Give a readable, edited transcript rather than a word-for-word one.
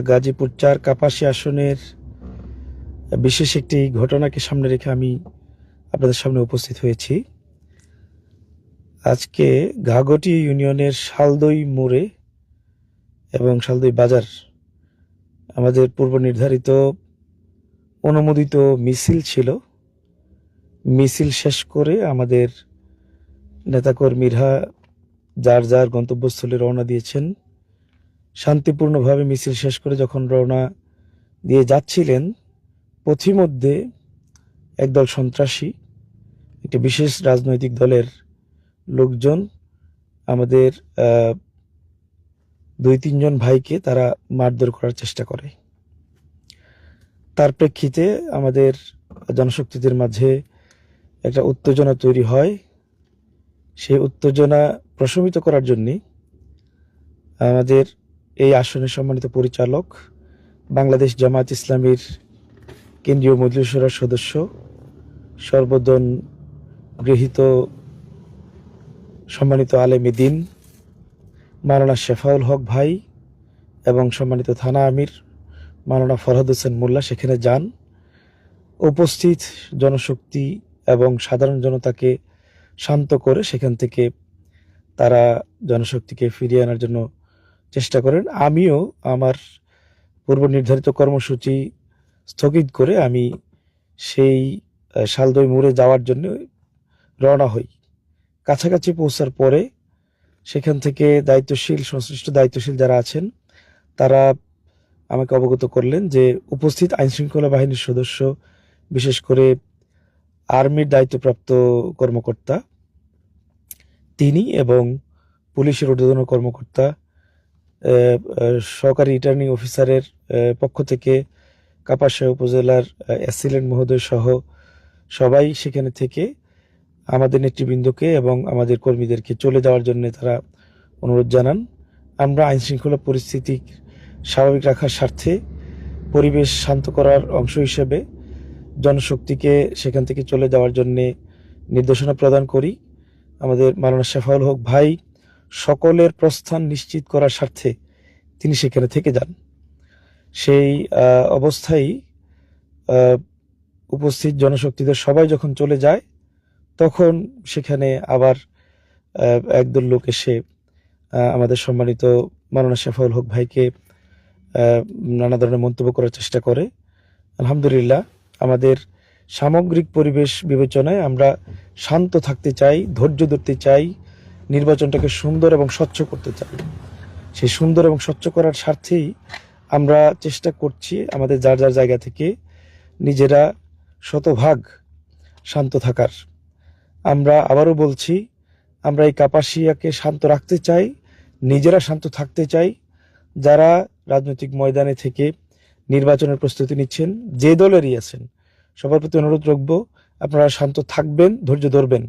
গাজীপুর ৪ কাপাসী আসনের বিশেষ একটি ঘটনাকে সামনে রেখে আমি আপনাদের সামনে উপস্থিত হয়েছি। আজকে ঘাঘটি ইউনিয়নের শালদই মোড়ে এবং শালদই বাজার আমাদের পূর্ব নির্ধারিত অনুমোদিত মিছিল ছিল। মিছিল শেষ করে আমাদের নেতাকর্মীরা যার যার গন্তব্যস্থলে রওনা দিয়েছেন। শান্তিপূর্ণভাবে মিছিল শেষ করে যখন রওনা দিয়ে যাচ্ছিলেন, পথিমধ্যে একদল সন্ত্রাসী, একটি বিশেষ রাজনৈতিক দলের লোকজন আমাদের ২-৩ জন ভাইকে তারা মারধর করার চেষ্টা করে। তার প্রেক্ষিতে আমাদের জনশক্তিদের মাঝে একটা উত্তেজনা তৈরি হয়। সেই উত্তেজনা প্রশমিত করার জন্যে আমাদের এই আসনের সম্মানিত পরিচালক, বাংলাদেশ জামায়াত ইসলামীর কেন্দ্রীয় মজলিস শূরার সদস্য, সর্বজন গৃহীত সম্মানিত আলেমে দ্বীন মাওলানা শেফাউল হক ভাই এবং সম্মানিত থানা আমির মাওলানা ফরহাদ হোসেন মোল্লা সেখানে যান। উপস্থিত জনশক্তি এবং সাধারণ জনতাকে শান্ত করে সেখান থেকে তারা জনশক্তিকে ফিরিয়ে আনার জন্য চেষ্টা করেন। আমিও আমার পূর্ব নির্ধারিত কর্মসূচি স্থগিত করে আমি সেই শালদই মোড়ে যাওয়ার জন্য রওনা হই। কাছাকাছি পৌঁছার পরে সেখান থেকে সংশ্লিষ্ট দায়িত্বশীল যারা আছেন তারা আমাকে অবগত করলেন যে উপস্থিত আইনশৃঙ্খলা বাহিনীর সদস্য, বিশেষ করে আর্মির দায়িত্বপ্রাপ্ত কর্মকর্তা তিনি এবং পুলিশের ঊর্ধ্বতন কর্মকর্তা, সহকারী রিটার্নিং অফিসারের পক্ষ থেকে কাপাসিয়া উপজেলার অ্যাসিলেন্ট মহোদয় সহ সবাই সেখানে থেকে আমাদের নেতৃবৃন্দকে এবং আমাদের কর্মীদেরকে চলে যাওয়ার জন্য তারা অনুরোধ জানান। আমরা আইনশৃঙ্খলা পরিস্থিতি স্বাভাবিক রাখার স্বার্থে পরিবেশ শান্ত করার অংশ হিসেবে জনশক্তিকে সেখান থেকে চলে যাওয়ার জন্যে নির্দেশনা প্রদান করি। আমাদের মাওলানা শেফাউল হক ভাই সকলের প্রস্থান নিশ্চিত করার স্বার্থে তিনি সেখানে থেকে যান। সেই অবস্থায় উপস্থিত জনশক্তিদের সবাই যখন চলে যায়, তখন সেখানে আবার একদল লোক এসে আমাদের সম্মানিত মাওলানা শেফাউল হক ভাইকে নানা ধরনের মন্তব্য করার চেষ্টা করে। আলহামদুলিল্লাহ, আমাদের সামগ্রিক পরিবেশ বিবেচনায় আমরা শান্ত থাকতে চাই, ধৈর্য ধরতে চাই, নির্বাচনটাকে সুন্দর এবং স্বচ্ছ করতে চাই। সেই সুন্দর এবং স্বচ্ছ করার স্বার্থেই আমরা চেষ্টা করছি আমাদের যার যার জায়গা থেকে নিজেরা শতভাগ শান্ত থাকার। আমরা আবারও বলছি, আমরা এই কাপাসিয়াকে শান্ত রাখতে চাই, নিজেরা শান্ত থাকতে চাই। যারা রাজনৈতিক ময়দানে থেকে নির্বাচনের প্রস্তুতি নিচ্ছেন, যে দলেরই আছেন, সবার প্রতি অনুরোধ রাখবো, আপনারা শান্ত থাকবেন, ধৈর্য ধরবেন।